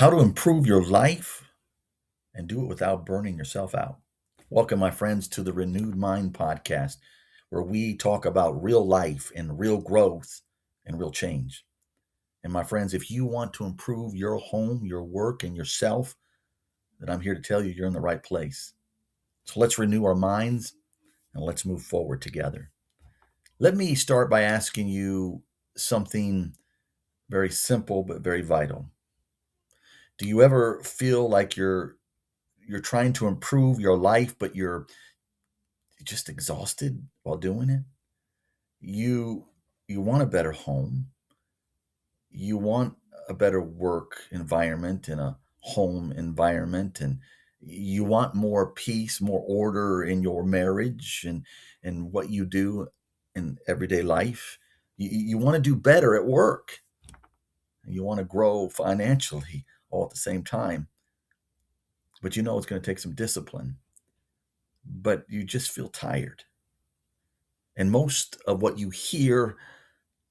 How to improve your life and do it without burning yourself out. Welcome, my friends, to the Renewed Mind podcast, where we talk about real life and real growth and real change. And my friends, if you want to improve your home, your work, and yourself, then I'm here to tell you you're in the right place. So let's renew our minds and let's move forward together. Let me start by asking you something very simple but very vital. Do you ever feel like you're trying to improve your life, but you're just exhausted while doing it? You you want a better home, you want a better work environment and a home environment, and you want more peace, more order in your marriage and what you do in everyday life. You want to do better at work. You want to grow financially all at the same time. But you know it's going to take some discipline. But you just feel tired. And most of what you hear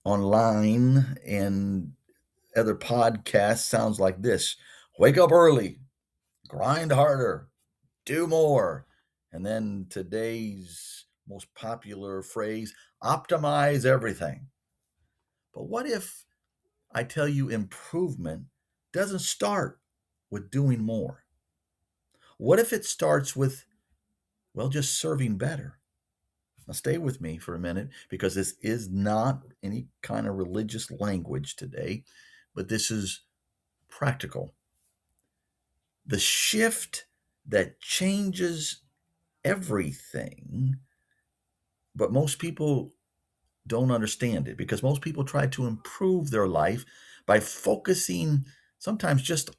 online and other podcasts sounds like this: wake up early, grind harder, do more. And then today's most popular phrase, optimize everything. But what if I tell you improvement doesn't start with doing more? What if it starts with, well, just serving better? Now, stay with me for a minute because this is not any kind of religious language today, but this is practical. The shift that changes everything, but most people don't understand it because most people try to improve their life by focusing sometimes just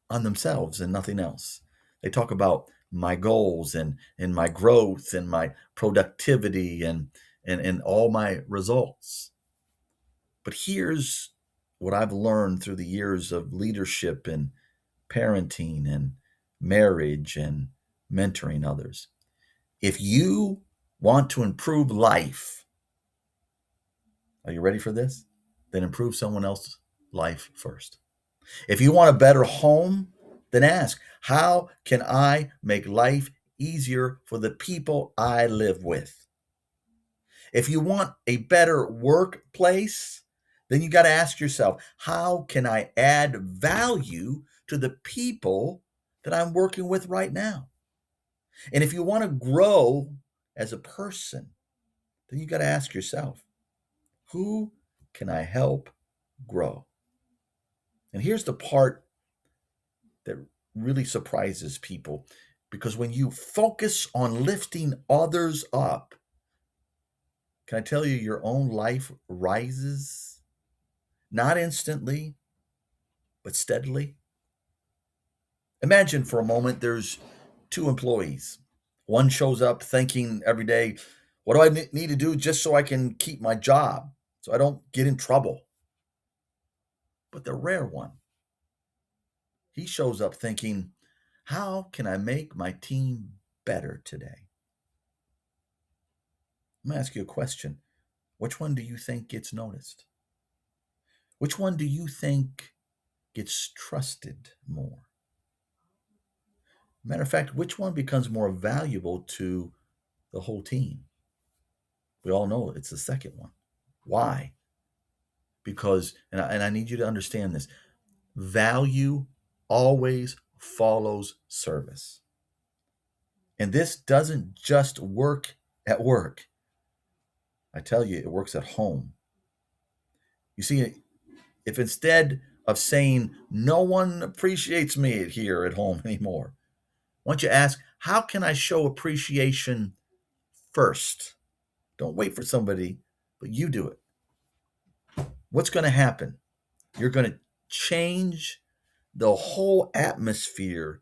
on themselves and nothing else. They talk about my goals and my growth and my productivity and all my results. But here's what I've learned through the years of leadership and parenting and marriage and mentoring others. If you want to improve life, are you ready for this? Then improve someone else's life first. If you want a better home, then ask, how can I make life easier for the people I live with? If you want a better workplace, then you got to ask yourself, how can I add value to the people that I'm working with right now? And if you want to grow as a person, then you got to ask yourself, who can I help grow? And here's the part that really surprises people, because when you focus on lifting others up, can I tell you, your own life rises, not instantly, but steadily? Imagine for a moment there's two employees. One shows up thinking every day, what do I need to do just so I can keep my job, so I don't get in trouble? But the rare one, he shows up thinking, how can I make my team better today? Let me ask you a question. Which one do you think gets noticed? Which one do you think gets trusted more? Matter of fact, which one becomes more valuable to the whole team? We all know it's the second one. Why? Because, and I need you to understand this, value always follows service. And this doesn't just work at work. I tell you, it works at home. You see, if instead of saying, no one appreciates me here at home anymore, why don't you ask, how can I show appreciation first? Don't wait for somebody, but you do it. What's going to happen? You're going to change the whole atmosphere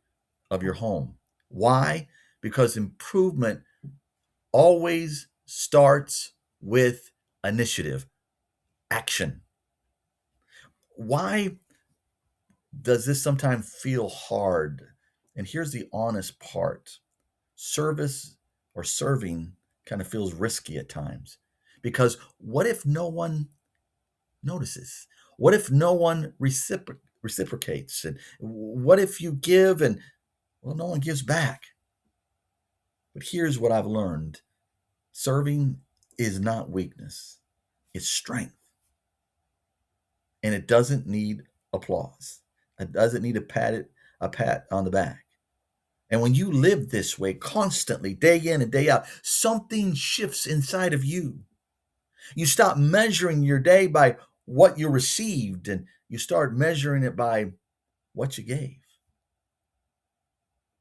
of your home. Why? Because improvement always starts with initiative, action. Why does this sometimes feel hard? And here's the honest part: service or serving kind of feels risky at times. Because what if no one notices? What if no one reciprocates? And what if you give and, well, no one gives back? But here's what I've learned: serving is not weakness, it's strength. And it doesn't need applause. It doesn't need a pat on the back. And when you live this way constantly, day in and day out, something shifts inside of you. You stop measuring your day by what you received, and you start measuring it by what you gave.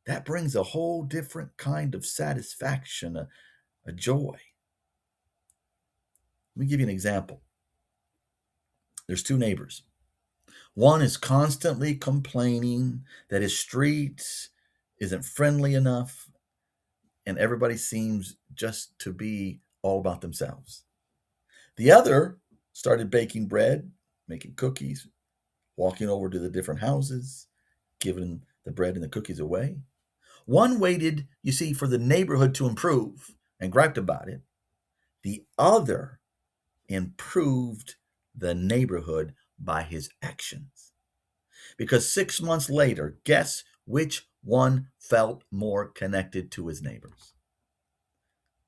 That brings a whole different kind of satisfaction, a joy. Let me give you an example. There's two neighbors. One is constantly complaining that his street isn't friendly enough, and everybody seems just to be all about themselves. The other started baking bread, making cookies, walking over to the different houses, giving the bread and the cookies away. One waited, you see, for the neighborhood to improve and griped about it. The other improved the neighborhood by his actions. Because 6 months later, guess which one felt more connected to his neighbors?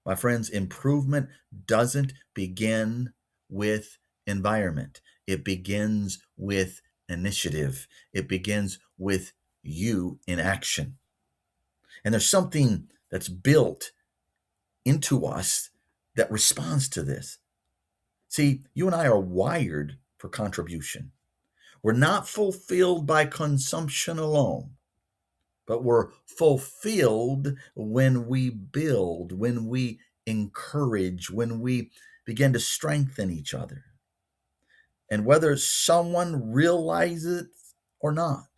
My friends, improvement doesn't begin with environment. It begins with initiative. It begins with you in action. And there's something that's built into us that responds to this. See, you and I are wired for contribution. We're not fulfilled by consumption alone, but we're fulfilled when we build, when we encourage, when we begin to strengthen each other. And whether someone realizes it or not,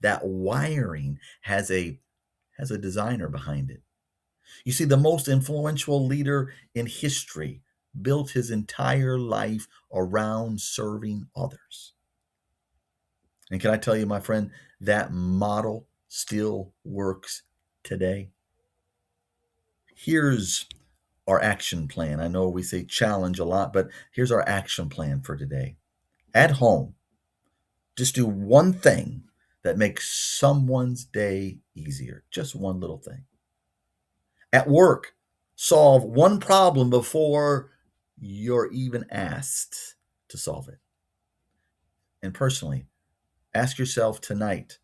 that wiring has a designer behind it. You see, the most influential leader in history built his entire life around serving others. And can I tell you, my friend, that model still works today? Here's our action plan. I know we say challenge a lot, but here's our action plan for today. At home, just do one thing that makes someone's day easier. Just one little thing. At work, solve one problem before you're even asked to solve it. And personally, ask yourself tonight,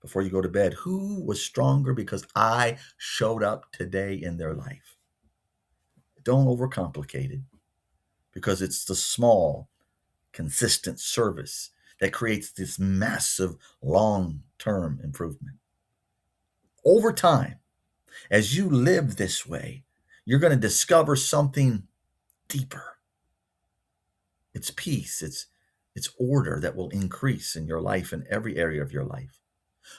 before you go to bed, who was stronger because I showed up today in their life? Don't overcomplicate it, because it's the small, consistent service that creates this massive long-term improvement. Over time, as you live this way, you're going to discover something deeper. It's peace, it's order that will increase in your life, in every area of your life.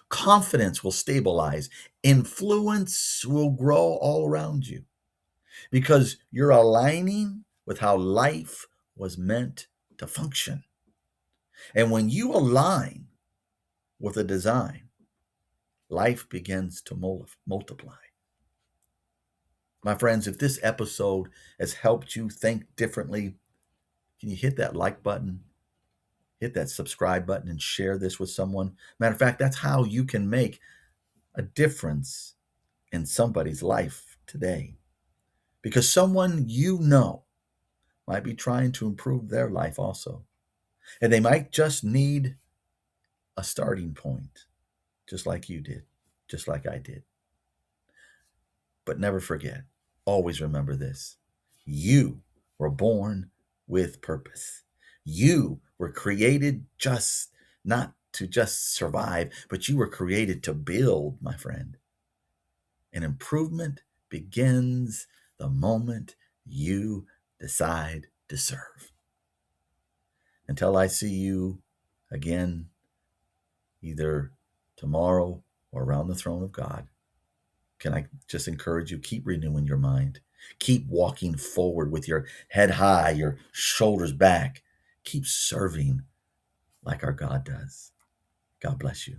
Confidence will stabilize. Influence will grow all around you, because you're aligning with how life was meant to function. And when you align with a design, life begins to multiply. My friends, if this episode has helped you think differently, can you hit that like button, hit that subscribe button, and share this with someone? Matter of fact, that's how you can make a difference in somebody's life today. Because someone you know might be trying to improve their life also. And they might just need a starting point, just like you did, just like I did. But never forget, always remember this: you were born with purpose. You were created not to just survive, but you were created to build, my friend. And improvement begins the moment you decide to serve. Until I see you again, either tomorrow or around the throne of God, can I just encourage you, keep renewing your mind. Keep walking forward with your head high, your shoulders back. Keep serving like our God does. God bless you.